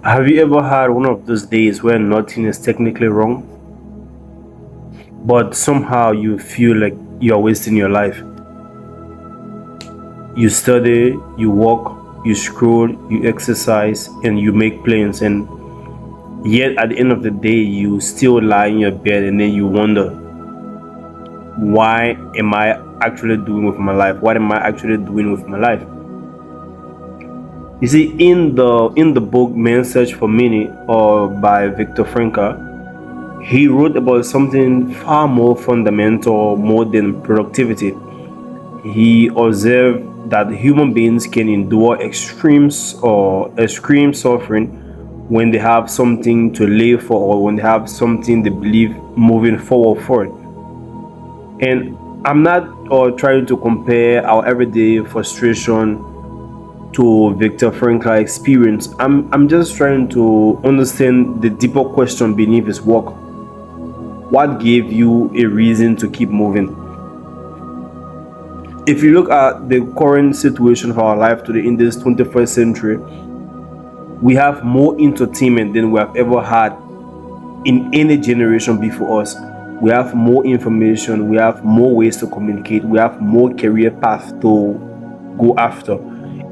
Have you ever had one of those days where nothing is technically wrong, but somehow you feel like you're wasting your life? You study, you work, you scroll, you exercise, and you make plans, and yet at the end of the day, you still lie in your bed and then you wonder, why am I actually doing with my life? What am I actually doing with my life? You see, in the book Man's Search for Meaning, or by Viktor Frankl, he wrote about something far more fundamental, more than productivity. He observed that human beings can endure extremes or extreme suffering when they have something to live for, or when they have something they believe moving forward for it. And I'm not trying to compare our everyday frustration to Viktor Frankl experience. I'm just trying to understand the deeper question beneath his work. What gave you a reason to keep moving? If you look at the current situation of our life today in this 21st century, we have more entertainment than we have ever had in any generation before us. We have more information, we have more ways to communicate, we have more career path to go after,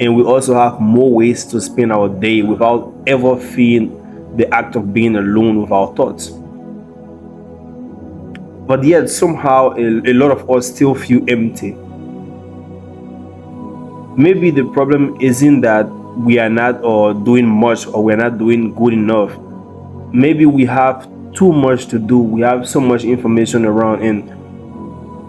and we also have more ways to spend our day without ever feeling the act of being alone with our thoughts. But yet somehow a lot of us still feel empty. Maybe the problem isn't that we are not doing much, or we're not doing good enough. Maybe we have too much to do, we have so much information around, and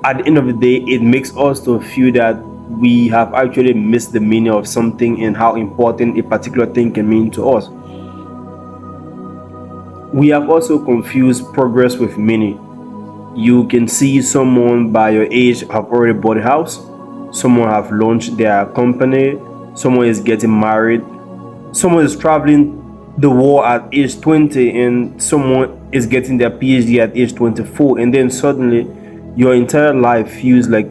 at the end of the day it makes us to feel that we have actually missed the meaning of something and how important a particular thing can mean to us. We have also confused progress with meaning. You can see someone by your age have already bought a house, someone have launched their company, someone is getting married, someone is traveling the world at age 20, and someone is getting their PhD at age 24, and then suddenly your entire life feels like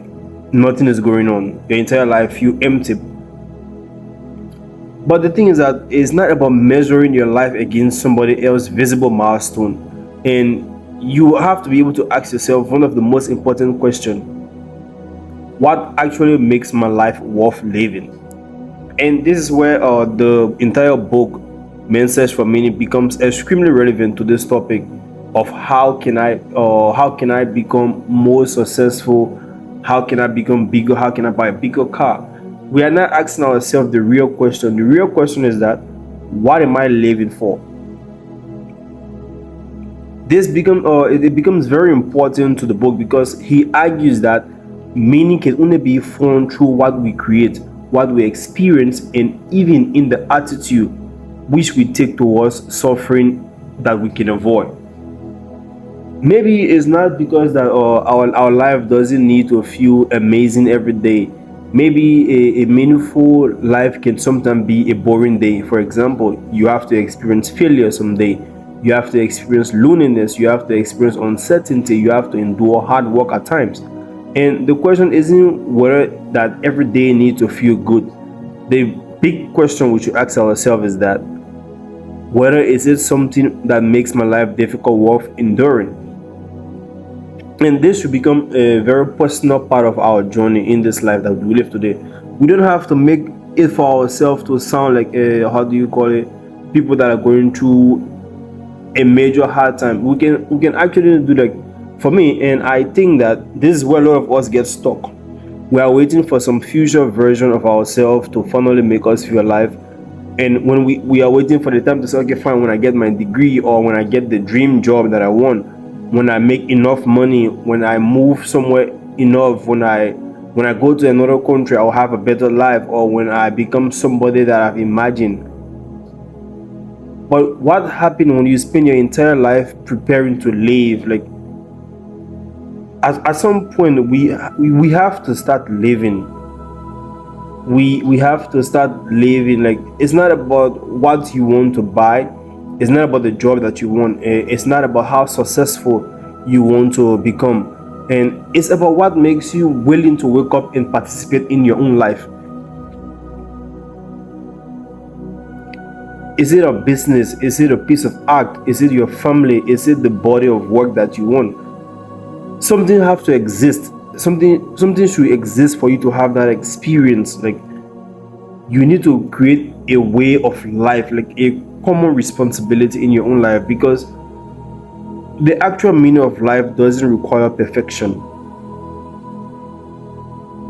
nothing is going on. Your entire life feels empty. But the thing is that it's not about measuring your life against somebody else's visible milestone. And you have to be able to ask yourself one of the most important questions: what actually makes my life worth living? And this is where the entire book Men's Search for Meaning becomes extremely relevant to this topic of how can I become more successful, how can I become bigger, how can I buy a bigger car. We are not asking ourselves the real question. The real question is that, what am I living for? It becomes very important to the book because he argues that meaning can only be found through what we create, what we experience, and even in the attitude which we take towards suffering that we can avoid. Maybe it's not because that our life doesn't need to feel amazing every day. Maybe a meaningful life can sometimes be a boring day. For example, you have to experience failure someday, you have to experience loneliness, you have to experience uncertainty, you have to endure hard work at times. And the question isn't whether that every day needs to feel good. The big question we should ask ourselves is that, whether is it something that makes my life difficult worth enduring? And this should become a very personal part of our journey in this life that we live today. We don't have to make it for ourselves to sound like how do you call it, people that are going through a major hard time. We can actually do like, for me, and I think that this is where a lot of us get stuck. We are waiting for some future version of ourselves to finally make us feel alive. And when we are waiting for the time to say, okay, fine, when I get my degree, or when I get the dream job that I want, when I make enough money, when I move somewhere enough, when I go to another country, I'll have a better life, or when I become somebody that I've imagined. But what happens when you spend your entire life preparing to live? Like, at some point, we have to start living. We have to start living. Like, it's not about what you want to buy, it's not about the job that you want, it's not about how successful you want to become, and it's about what makes you willing to wake up and participate in your own life. Is it a business? Is it a piece of art? Is it your family? Is it the body of work that you want? Something have to exist. Something should exist for you to have that experience. Like, you need to create a way of life, like a common responsibility in your own life, because the actual meaning of life doesn't require perfection.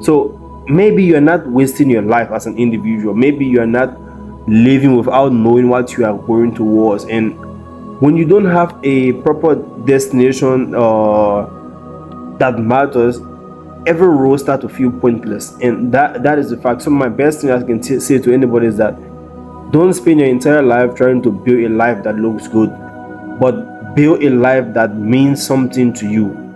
So maybe you're not wasting your life as an individual. Maybe you're not living without knowing what you are going towards. And when you don't have a proper destination that matters, every road start to feel pointless. And that is the fact. So my best thing I can say to anybody is that don't spend your entire life trying to build a life that looks good, but build a life that means something to you.